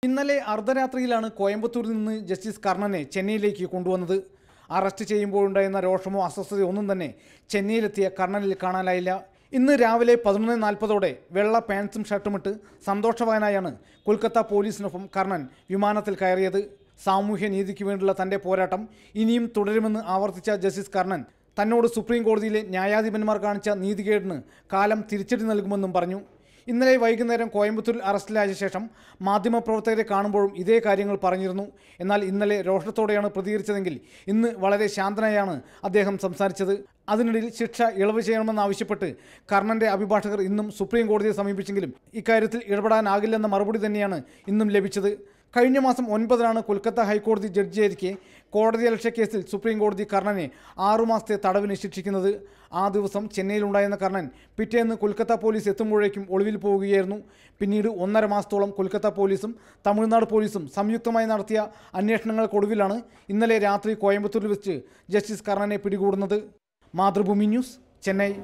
ഇന്നലെ അർദ്ധരാത്രിയിലാണ് കോയമ്പത്തൂരിൽ നിന്ന് ജസ്റ്റിസ് കർണനെ ചെന്നൈയിലേക്ക് കൊണ്ടുവന്നത്. അറസ്റ്റ് ചെയ്യുമ്പോഴുണ്ടായിരുന്ന രോഷമോ അസ്വസ്ഥതയോ ഒന്നും തന്നെ ചെന്നൈയിലെത്തിയ കർണനിൽ കാണാനായില്ല. ഇന്ന് രാവിലെ 11:40 വെള്ള പാൻസും ഷർട്ടുമിട്ട് സന്തോഷവാനായാണ് കൊൽക്കത്ത പോലീസിനൊപ്പം കർണൻ വിമാനത്തിൽ കയറിയത്. സാമൂഹ്യ നീതിക്ക് വേണ്ടിയുള്ള തൻ്റെ പോരാട്ടം ഇനിയും തുടരുമെന്ന് ആവർത്തിച്ച ജസ്റ്റിസ് കർണൻ തന്നോട് സുപ്രീം കോടതിയിലെ ന്യായാധിപന്മാർ കാണിച്ച നീതികേടിന് കാലം തിരിച്ചടി നൽകുമെന്നും പറഞ്ഞു. ഇന്നലെ വൈകുന്നേരം കോയമ്പത്തൂരിൽ അറസ്റ്റിലായ ശേഷം മാധ്യമപ്രവർത്തകരെ കാണുമ്പോഴും ഇതേ കാര്യങ്ങൾ പറഞ്ഞിരുന്നു. എന്നാൽ ഇന്നലെ രോഷത്തോടെയാണ് പ്രതികരിച്ചതെങ്കിൽ ഇന്ന് വളരെ ശാന്തനായാണ് അദ്ദേഹം സംസാരിച്ചത്. അതിനിടയിൽ ശിക്ഷ ഇളവ് ചെയ്യണമെന്നാവശ്യപ്പെട്ട് കർണൻ്റെ അഭിഭാഷകർ ഇന്നും സുപ്രീം കോടതിയെ സമീപിച്ചെങ്കിലും ഇക്കാര്യത്തിൽ ഇടപെടാനാകില്ലെന്ന മറുപടി തന്നെയാണ് ഇന്നും ലഭിച്ചത്. കഴിഞ്ഞ മാസം 9-നാണ് കൊൽക്കത്ത ഹൈക്കോടതി ജഡ്ജിയായിരിക്കെ കോടതിയലക്ഷ്യ കേസിൽ സുപ്രീം കോടതി കർണനെ 6 മാസത്തെ തടവിന് ശിക്ഷിക്കുന്നത്. ആ ദിവസം ചെന്നൈയിലുണ്ടായിരുന്ന കർണൻ പിറ്റേന്ന് കൊൽക്കത്ത പോലീസ് എത്തുമ്പോഴേക്കും ഒളിവിൽ പോവുകയായിരുന്നു. പിന്നീട് 1.5 മാസത്തോളം കൊൽക്കത്ത പോലീസും തമിഴ്നാട് പോലീസും സംയുക്തമായി നടത്തിയ അന്വേഷണങ്ങൾക്കൊടുവിലാണ് ഇന്നലെ രാത്രി കോയമ്പത്തൂരിൽ വെച്ച് ജസ്റ്റിസ് കർണനെ പിടികൂടുന്നത്. മാതൃഭൂമി ന്യൂസ്, ചെന്നൈ.